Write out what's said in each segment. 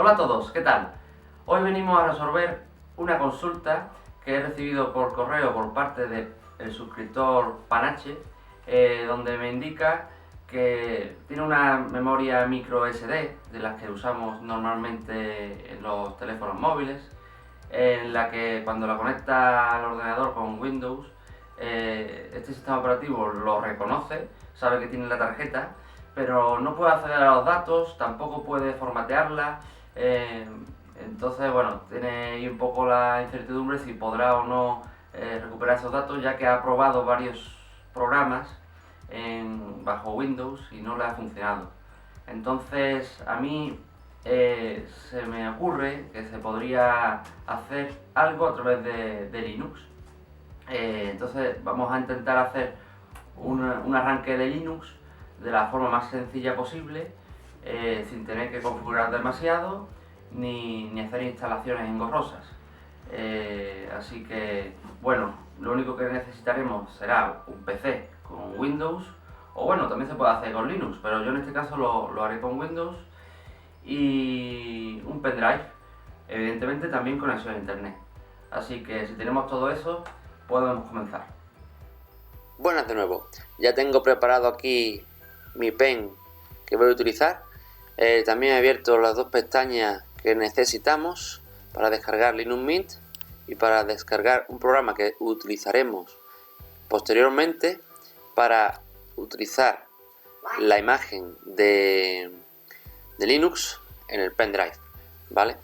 Hola a todos, ¿qué tal? Hoy venimos a resolver una consulta que he recibido por correo por parte del suscriptor Panache, donde me indica que tiene una memoria micro SD, de las que usamos normalmente en los teléfonos móviles, en la que cuando la conecta al ordenador con Windows, este sistema operativo lo reconoce, sabe que tiene la tarjeta, pero no puede acceder a los datos, tampoco puede formatearla. Entonces, bueno, tiene ahí un poco la incertidumbre si podrá o no recuperar esos datos, ya que ha probado varios programas bajo Windows y no le ha funcionado. Entonces, a mí se me ocurre que se podría hacer algo a través de Linux. Entonces, vamos a intentar hacer un arranque de Linux de la forma más sencilla posible, sin tener que configurar demasiado ni hacer instalaciones engorrosas. Así que, bueno, lo único que necesitaremos será un PC con Windows, o bueno, también se puede hacer con Linux, pero yo en este caso lo haré con Windows, y un pendrive, evidentemente también conexión a internet. Así que si tenemos todo eso, podemos comenzar. Buenas de nuevo, ya tengo preparado aquí mi pen que voy a utilizar. También he abierto las dos pestañas que necesitamos para descargar Linux Mint y para descargar un programa que utilizaremos posteriormente para utilizar la imagen de Linux en el pendrive, ¿vale?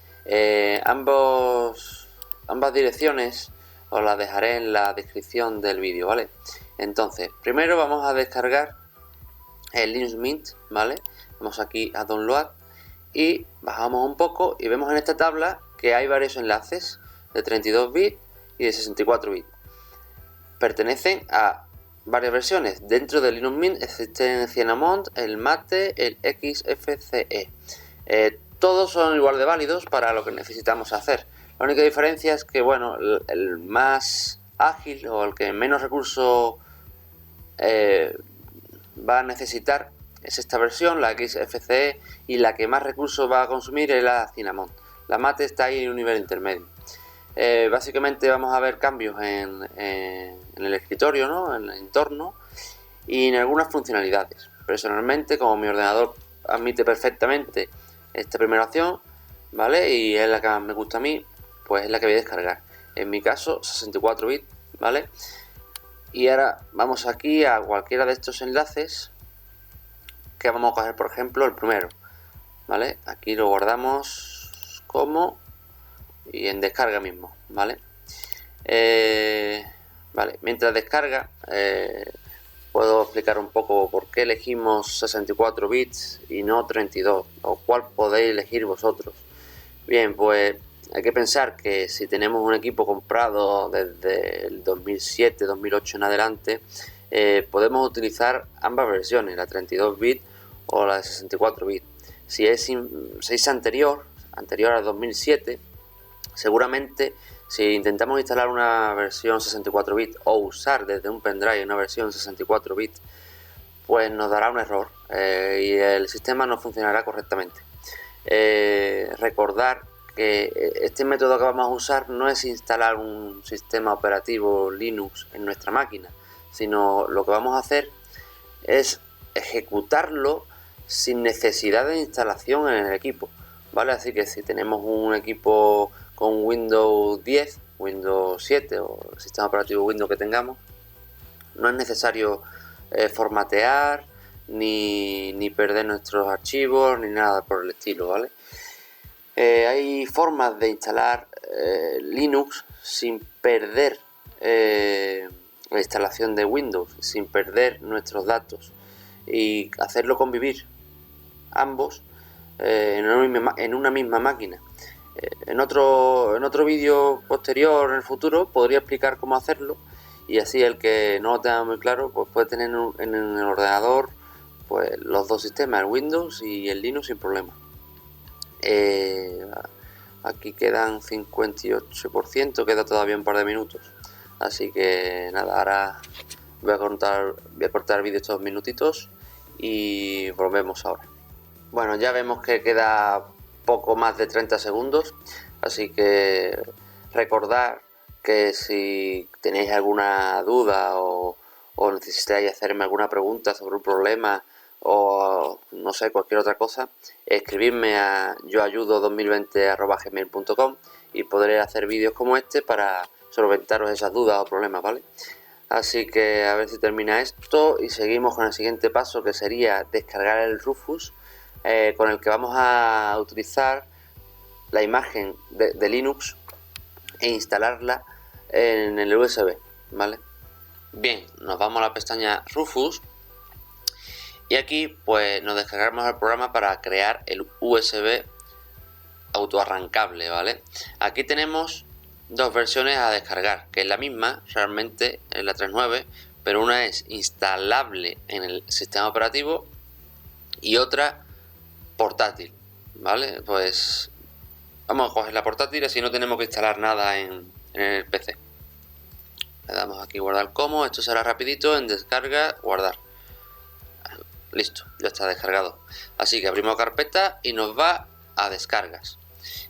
Ambas direcciones os las dejaré en la descripción del vídeo, ¿vale? Entonces, primero vamos a descargar el Linux Mint, ¿vale? Vamos aquí a Download y bajamos un poco y vemos en esta tabla que hay varios enlaces de 32 bits y de 64 bits. Pertenecen a varias versiones. Dentro de Linux Mint existen Cinnamon, el Mate, el XFCE. Todos son igual de válidos para lo que necesitamos hacer. La única diferencia es que, bueno, el más ágil o el que menos recursos va a necesitar es esta versión, la XFCE, y la que más recursos va a consumir es la Cinnamon. La Mate está ahí en un nivel intermedio. Básicamente vamos a ver cambios en el escritorio, ¿no? En el entorno y en algunas funcionalidades. Personalmente, como mi ordenador admite perfectamente esta primera opción, ¿vale? Y es la que más me gusta a mí, pues es la que voy a descargar. En mi caso, 64 bits, ¿vale? Y ahora vamos aquí a cualquiera de estos enlaces que vamos a coger, por ejemplo, el primero, ¿vale? Aquí lo guardamos como y en descarga mismo, ¿vale? Vale, mientras descarga puedo explicar un poco por qué elegimos 64 bits y no 32, o cuál podéis elegir vosotros. Bien, pues hay que pensar que si tenemos un equipo comprado desde el 2007, 2008 en adelante, podemos utilizar ambas versiones, la 32 bits o la de 64 bits. Si es anterior al 2007, seguramente si intentamos instalar una versión 64 bits o usar desde un pendrive una versión 64 bits, pues nos dará un error y el sistema no funcionará correctamente. Recordar que este método que vamos a usar no es instalar un sistema operativo Linux en nuestra máquina, sino lo que vamos a hacer es ejecutarlo sin necesidad de instalación en el equipo, ¿vale? Así que si tenemos un equipo con Windows 10, Windows 7 o el sistema operativo Windows que tengamos, no es necesario formatear ni perder nuestros archivos ni nada por el estilo, ¿vale? Hay formas de instalar Linux sin perder la instalación de Windows, sin perder nuestros datos y hacerlo convivir ambos en una misma máquina. En otro vídeo posterior en el futuro podría explicar cómo hacerlo, y así el que no lo tenga muy claro pues puede tener en el ordenador pues los dos sistemas, el Windows y el Linux, sin problema. Aquí quedan 58%, queda todavía un par de minutos, así que nada, ahora voy a cortar el vídeo estos minutitos y volvemos ahora. Bueno, ya vemos que queda poco más de 30 segundos, así que recordad que si tenéis alguna duda o necesitáis hacerme alguna pregunta sobre un problema o no sé, cualquier otra cosa, escribidme a yoayudo2020@gmail.com y podré hacer vídeos como este para solventaros esas dudas o problemas, ¿vale? Así que a ver si termina esto y seguimos con el siguiente paso, que sería descargar el Rufus, con el que vamos a utilizar la imagen de Linux e instalarla en el USB, ¿vale? Bien, nos vamos a la pestaña Rufus y aquí pues nos descargamos el programa para crear el USB autoarrancable, ¿vale? Aquí tenemos dos versiones a descargar, que es la misma, realmente es la 3.9, pero una es instalable en el sistema operativo y otra portátil, ¿vale? Pues vamos a coger la portátil, así no tenemos que instalar nada en el PC. Le damos aquí guardar como, esto será rapidito, en descarga, guardar. Listo, ya está descargado. Así que abrimos carpeta y nos va a descargas.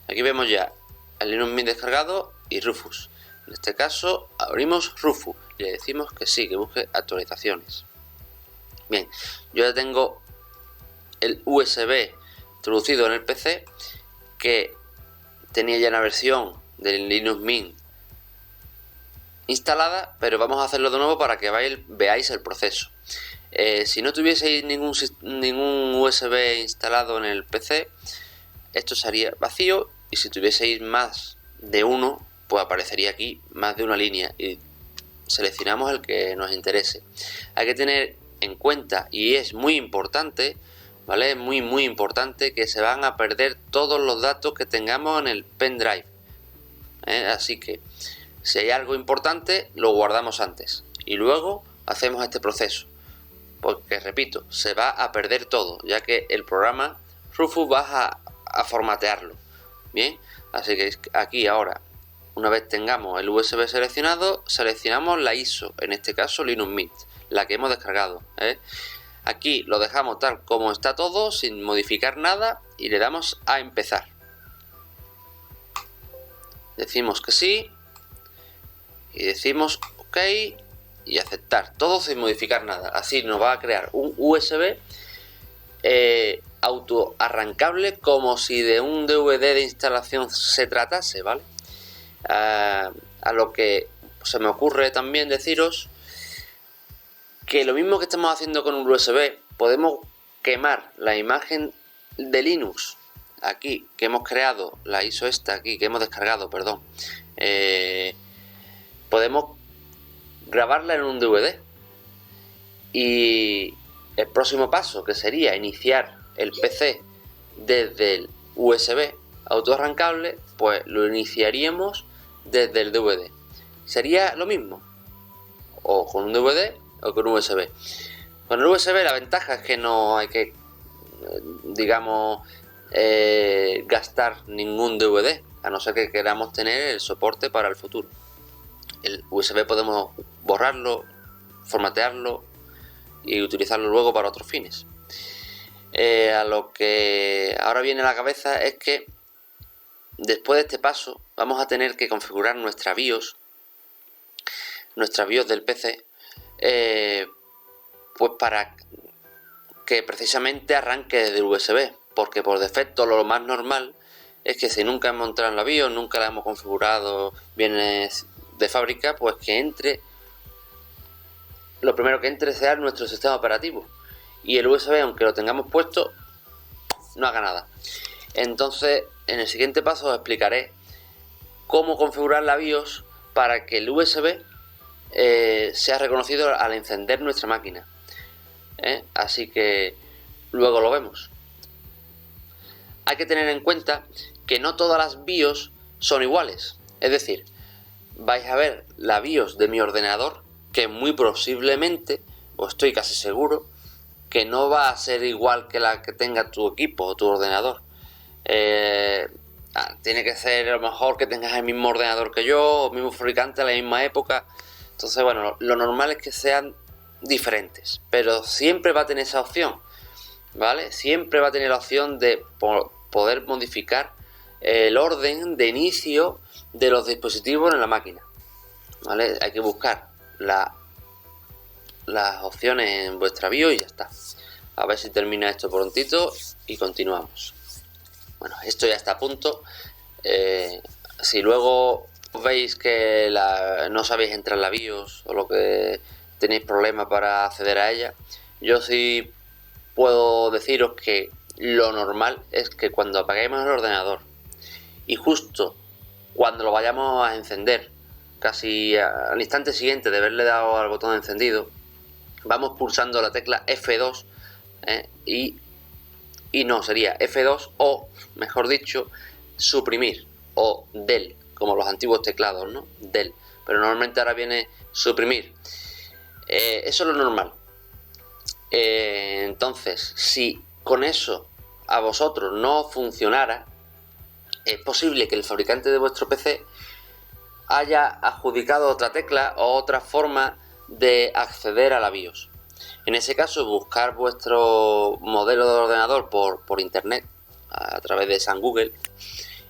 Aquí vemos ya el Linux Mint descargado y Rufus. En este caso abrimos Rufus y le decimos que sí, que busque actualizaciones. Bien, yo ya tengo el USB introducido en el PC, que tenía ya una versión del Linux Mint instalada, pero vamos a hacerlo de nuevo para que veáis el proceso. Si no tuvieseis ningún USB instalado en el PC, esto sería vacío, y si tuvieseis más de uno, pues aparecería aquí más de una línea y seleccionamos el que nos interese. Hay que tener en cuenta, y es muy importante, ¿vale? Muy importante, que se van a perder todos los datos que tengamos en el pendrive, así que si hay algo importante lo guardamos antes y luego hacemos este proceso, porque repito, se va a perder todo, ya que el programa Rufus va a formatearlo. Bien, así que aquí ahora, una vez tengamos el USB seleccionado, seleccionamos la ISO, en este caso Linux Mint, la que hemos descargado, Aquí lo dejamos tal como está todo, sin modificar nada, y le damos a empezar. Decimos que sí y decimos OK y aceptar, todo sin modificar nada. Así nos va a crear un USB autoarrancable, como si de un DVD de instalación se tratase, ¿vale? A lo que se me ocurre también deciros que lo mismo que estamos haciendo con un USB, podemos quemar la imagen de Linux aquí que hemos creado, la ISO esta aquí que hemos descargado, perdón, podemos grabarla en un DVD, y el próximo paso, que sería iniciar el PC desde el USB autoarrancable, pues lo iniciaríamos desde el DVD. Sería lo mismo, o con un DVD o con un USB. Con el USB la ventaja es que no hay que, digamos, gastar ningún DVD, a no ser que queramos tener el soporte para el futuro. El USB podemos borrarlo, formatearlo y utilizarlo luego para otros fines. A lo que ahora viene a la cabeza es que después de este paso vamos a tener que configurar nuestra BIOS del PC, pues para que precisamente arranque desde el USB, porque por defecto lo más normal es que si nunca hemos entrado en la BIOS, nunca la hemos configurado bien de fábrica, pues que entre, lo primero que entre sea nuestro sistema operativo, y el USB, aunque lo tengamos puesto, no haga nada. Entonces, en el siguiente paso os explicaré cómo configurar la BIOS para que el USB sea reconocido al encender nuestra máquina, así que luego lo vemos. Hay que tener en cuenta que no todas las BIOS son iguales, es decir, vais a ver la BIOS de mi ordenador, que muy posiblemente, o estoy casi seguro, que no va a ser igual que la que tenga tu equipo o tu ordenador. Tiene que ser a lo mejor que tengas el mismo ordenador que yo, o mismo fabricante a la misma época. Entonces, bueno, lo normal es que sean diferentes, pero siempre va a tener esa opción, ¿vale? Siempre va a tener la opción de, por poder modificar el orden de inicio de los dispositivos en la máquina, ¿vale? Hay que buscar las opciones en vuestra BIOS y ya está. A ver si termina esto prontito y continuamos. Bueno, esto ya está a punto. Si luego veis que no sabéis entrar en la BIOS o lo que tenéis problemas para acceder a ella, yo sí puedo deciros que lo normal es que cuando apaguemos el ordenador y justo cuando lo vayamos a encender, casi al instante siguiente de haberle dado al botón de encendido, vamos pulsando la tecla F2 y no, sería F2 o, mejor dicho, suprimir o del, como los antiguos teclados, ¿no? Del, pero normalmente ahora viene suprimir. Eso es lo normal. Entonces, si con eso a vosotros no funcionara, es posible que el fabricante de vuestro PC haya adjudicado otra tecla o otra forma de acceder a la BIOS. En ese caso, buscar vuestro modelo de ordenador por internet a través de San Google,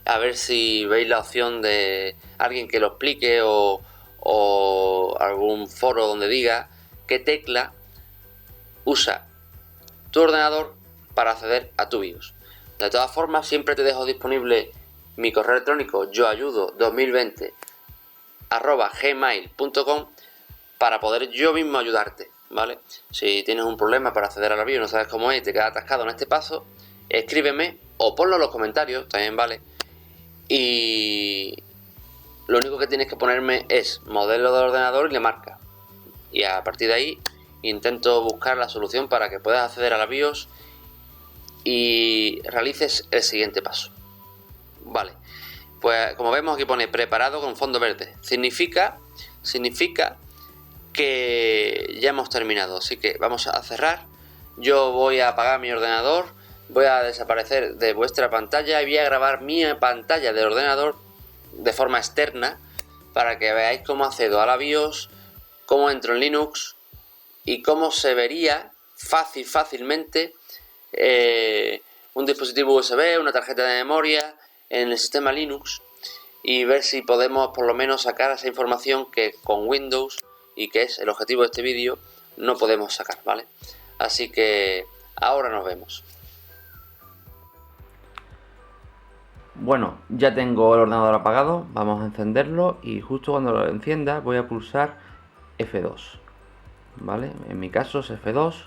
a ver si veis la opción de alguien que lo explique o algún foro donde diga qué tecla usa tu ordenador para acceder a tu BIOS. De todas formas, siempre te dejo disponible mi correo electrónico yoayudo2020@gmail.com para poder yo mismo ayudarte, ¿vale? Si tienes un problema para acceder a la BIOS y no sabes cómo es y te quedas atascado en este paso, escríbeme o ponlo en los comentarios, también vale. Y lo único que tienes que ponerme es modelo de ordenador y le marca. Y a partir de ahí intento buscar la solución para que puedas acceder a la BIOS y realices el siguiente paso. Vale, pues como vemos aquí pone preparado con fondo verde. Significa que ya hemos terminado, así que vamos a cerrar. Yo voy a apagar mi ordenador, voy a desaparecer de vuestra pantalla y voy a grabar mi pantalla del ordenador de forma externa para que veáis cómo accedo a la BIOS, cómo entro en Linux y cómo se vería fácilmente un dispositivo USB, una tarjeta de memoria en el sistema Linux, y ver si podemos por lo menos sacar esa información que con Windows, y que es el objetivo de este vídeo, no podemos sacar, ¿vale? Así que ahora nos vemos. Bueno, ya tengo el ordenador apagado, vamos a encenderlo y justo cuando lo encienda voy a pulsar F2, ¿vale? En mi caso es F2,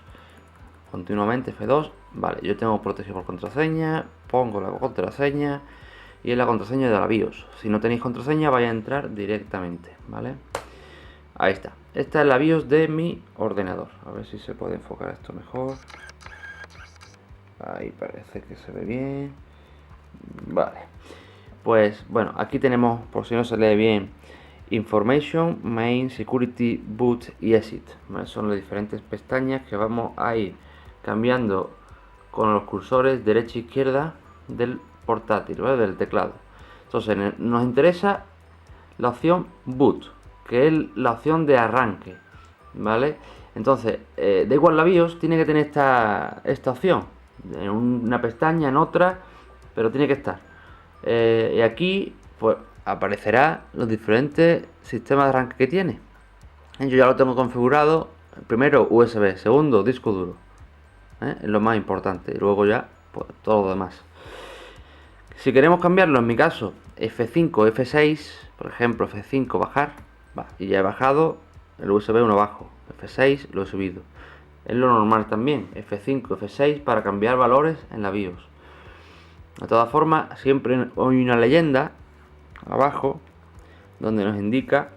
continuamente F2, vale, yo tengo protegido por contraseña, pongo la contraseña y es la contraseña de la BIOS. Si no tenéis contraseña vais a entrar directamente, ¿vale? Ahí está, esta es la BIOS de mi ordenador, a ver si se puede enfocar esto mejor. Ahí parece que se ve bien. Vale, pues bueno, aquí tenemos, por si no se lee bien, Information, Main, Security, Boot y Exit, ¿vale? Son las diferentes pestañas que vamos a ir cambiando con los cursores derecha e izquierda del portátil, ¿vale? Del teclado. Entonces nos interesa la opción Boot, que es la opción de arranque, ¿vale? Entonces, da igual la BIOS, tiene que tener esta opción, en una pestaña, en otra, pero tiene que estar. Y aquí pues aparecerá los diferentes sistemas de arranque que tiene. Yo ya lo tengo configurado. Primero USB, segundo disco duro, es lo más importante, y luego ya pues todo lo demás. Si queremos cambiarlo, en mi caso F5, F6, por ejemplo F5 bajar, y ya he bajado el USB 1 abajo, F6 lo he subido. Es lo normal también, F5, F6 para cambiar valores en la BIOS. De todas formas, siempre hay una leyenda abajo donde nos indica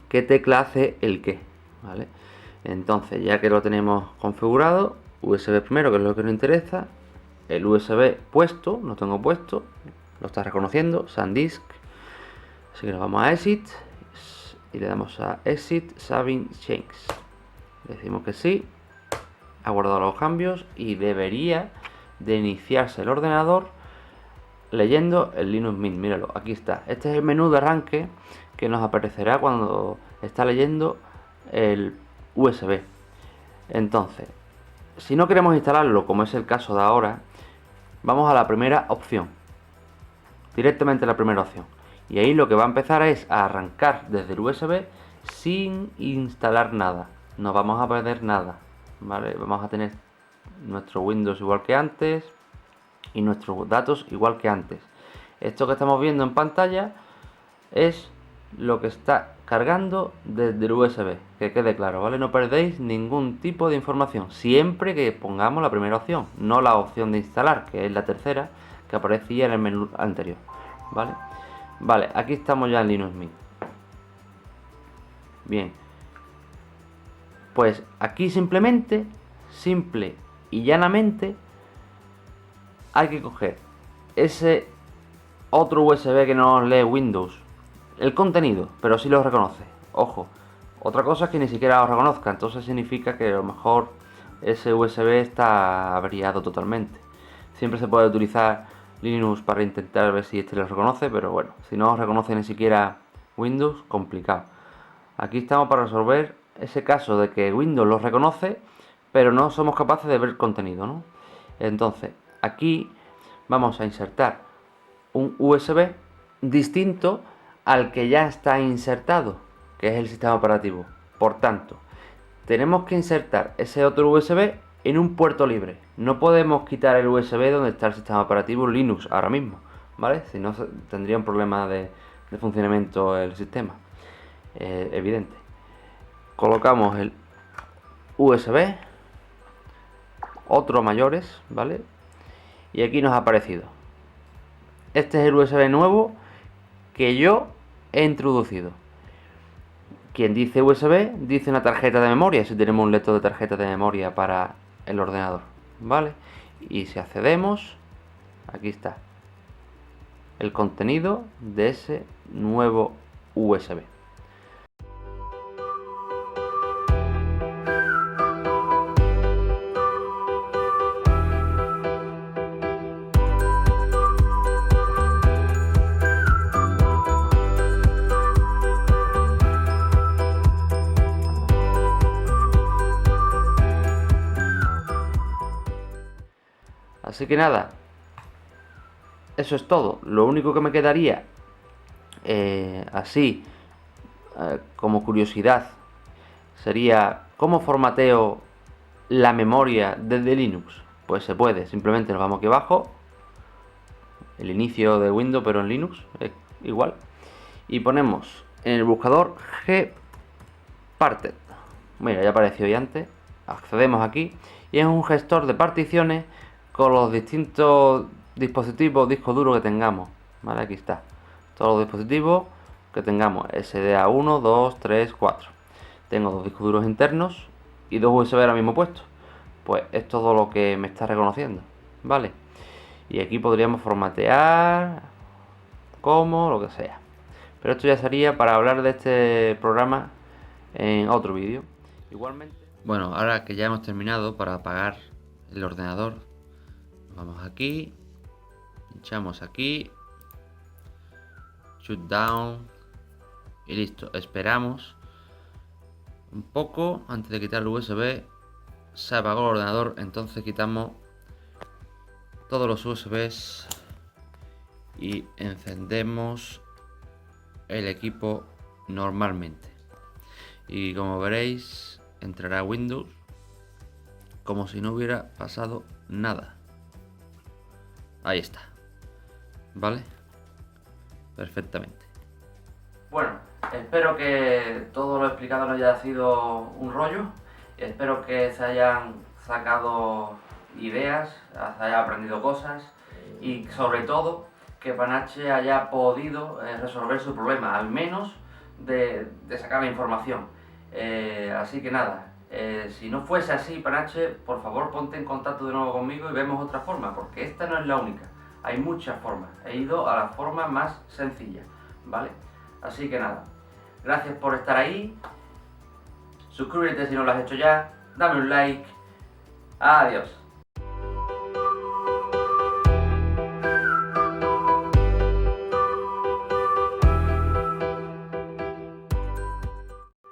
qué tecla hace el qué, ¿vale? Entonces, ya que lo tenemos configurado, USB primero, que es lo que nos interesa, el USB puesto, lo tengo puesto, lo está reconociendo, SanDisk. Así que nos vamos a Exit y le damos a Exit Saving Changes. Le decimos que sí, ha guardado los cambios y debería de iniciarse el ordenador leyendo el Linux Mint. Míralo, aquí está. Este es el menú de arranque que nos aparecerá cuando está leyendo el USB. Entonces, si no queremos instalarlo, como es el caso de ahora, vamos a la primera opción, directamente a la primera opción, y ahí lo que va a empezar es a arrancar desde el USB sin instalar nada, no vamos a perder nada, ¿vale? Vamos a tener nuestro Windows igual que antes y nuestros datos igual que antes. Esto que estamos viendo en pantalla es lo que está cargando desde el USB, que quede claro, ¿vale? No perdéis ningún tipo de información, siempre que pongamos la primera opción, no la opción de instalar, que es la tercera, que aparecía en el menú anterior, ¿vale? Vale, aquí estamos ya en Linux Mint. Bien, pues aquí simplemente, simple y llanamente, hay que coger ese otro USB que no lee Windows, el contenido, pero sí lo reconoce. Ojo, otra cosa es que ni siquiera lo reconozca, entonces significa que a lo mejor ese USB está averiado totalmente. Siempre se puede utilizar Linux para intentar ver si este lo reconoce, pero bueno, si no reconoce ni siquiera Windows, complicado. Aquí estamos para resolver ese caso de que Windows lo reconoce, pero no somos capaces de ver el contenido, ¿no? Entonces, aquí vamos a insertar un USB distinto al que ya está insertado, que es el sistema operativo. Por tanto, tenemos que insertar ese otro USB en un puerto libre. No podemos quitar el USB donde está el sistema operativo Linux ahora mismo, ¿vale? Si no, tendría un problema de funcionamiento del sistema. Evidente. Colocamos el USB, otro mayores, ¿vale? Y aquí nos ha aparecido. Este es el USB nuevo que yo he introducido. Quien dice USB dice una tarjeta de memoria, si tenemos un lector de tarjeta de memoria para el ordenador, ¿vale? Y si accedemos, aquí está el contenido de ese nuevo USB. Así que nada, eso es todo. Lo único que me quedaría así como curiosidad sería cómo formateo la memoria desde Linux. Pues se puede, simplemente nos vamos aquí abajo, el inicio de Windows pero en Linux, es igual, y ponemos en el buscador gparted. Mira, ya apareció ahí antes. Accedemos aquí y es un gestor de particiones con los distintos dispositivos, discos duros que tengamos, ¿vale? Aquí está, todos los dispositivos que tengamos, SDA 1, 2, 3, 4. Tengo dos discos duros internos y dos USB ahora mismo puestos. Pues es todo lo que me está reconociendo, ¿vale? Y aquí podríamos formatear como lo que sea. Pero esto ya sería para hablar de este programa en otro vídeo. Igualmente. Bueno, ahora que ya hemos terminado, para apagar el ordenador, vamos aquí, pinchamos aquí, shutdown y listo. Esperamos un poco antes de quitar el USB. Se apagó el ordenador, entonces quitamos todos los USBs y encendemos el equipo normalmente. Y como veréis, entrará Windows como si no hubiera pasado nada. Ahí está, ¿vale? Perfectamente. Bueno, espero que todo lo explicado no haya sido un rollo. Espero que se hayan sacado ideas, se haya aprendido cosas y sobre todo que Panache haya podido resolver su problema, al menos de sacar la información. Así que nada, si no fuese así, Panache, por favor ponte en contacto de nuevo conmigo y vemos otra forma, porque esta no es la única, hay muchas formas. He ido a la forma más sencilla, ¿vale? Así que nada, gracias por estar ahí, suscríbete si no lo has hecho ya, dame un like, adiós.